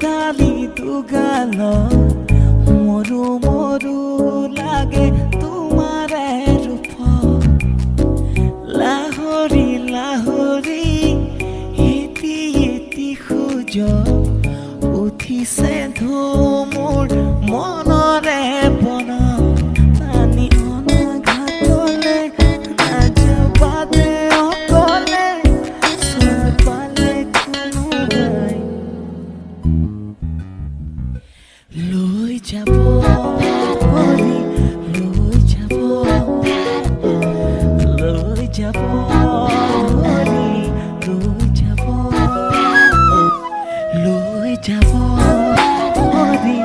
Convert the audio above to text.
ঢালি দুগাল মৰু মৰু লাগে তোমাৰ ৰূপ লাহৰি লাহৰি এটি এটি খোঁজ উঠিছে ধুমুৰ মনৰে বন পানী অনাঘাতলে নাযাবা দে অকলে চৰ পালে কোনোবাই লৈ যাব হৰি লৈ যাব লৈ যাব হৰি লৈ যাব লৈ যাব হৰি